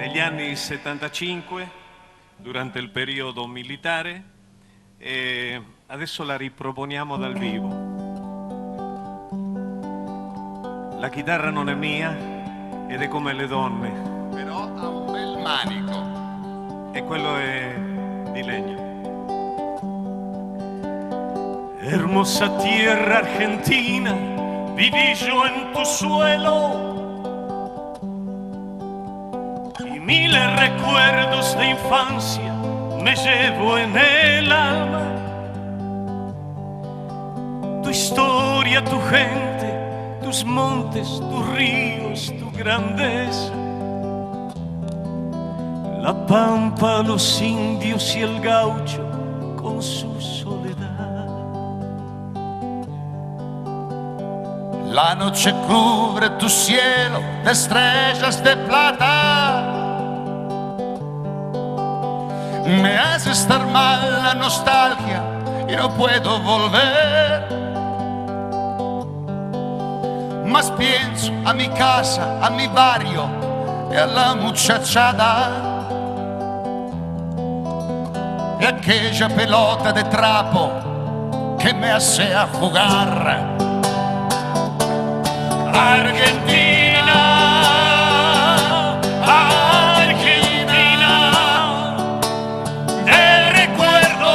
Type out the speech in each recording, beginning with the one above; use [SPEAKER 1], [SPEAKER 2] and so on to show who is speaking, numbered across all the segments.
[SPEAKER 1] negli anni 75, durante il periodo militare, e adesso la riproponiamo dal vivo. La chitarra non è mia ed è come le donne,
[SPEAKER 2] però ha un bel manico
[SPEAKER 1] e quello è di legno. Hermosa tierra argentina, viví yo en tu suelo y miles recuerdos de infancia me llevo en el alma. Tu historia, tu gente, tus montes, tus ríos, tu grandeza, la pampa, los indios y el gaucho con su soledad.
[SPEAKER 2] La noche cubre tu cielo de estrellas de plata. Me hace estar mal la nostalgia y no puedo volver. Mas pienso a mi casa, a mi barrio y a la muchachada. Y aquella pelota de trapo que me hacía jugar. Argentina, Argentina, te recuerdo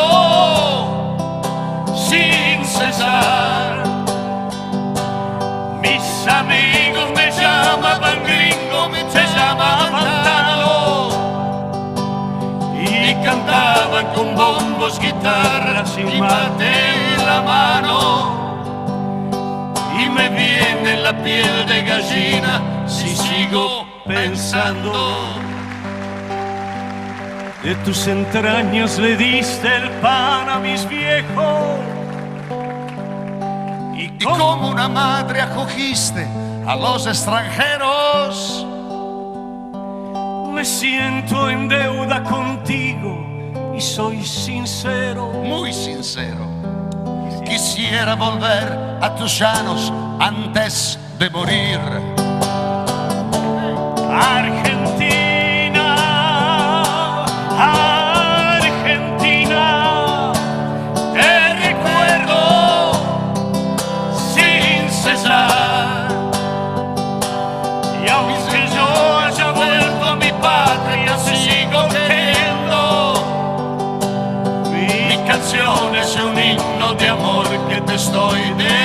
[SPEAKER 2] sin cesar. Mis amigos me llamaban gringo, me llamaban talo, y cantaban con bombos, guitarras y mate en la mano. Y me viene la piel de gallina si sigo pensando.
[SPEAKER 1] De tus entrañas le diste el pan a mis viejos.
[SPEAKER 2] Y como una madre acogiste a los extranjeros.
[SPEAKER 1] Me siento en deuda contigo y soy sincero.
[SPEAKER 2] Muy sincero. Quisiera volver a tus llanos antes de morir.
[SPEAKER 1] Argentina, Argentina,
[SPEAKER 2] te recuerdo sin cesar.
[SPEAKER 1] y aunque yo haya vuelto a mi patria, sigo queriendo. Mi canción es un himno de amor que te estoy dedicando.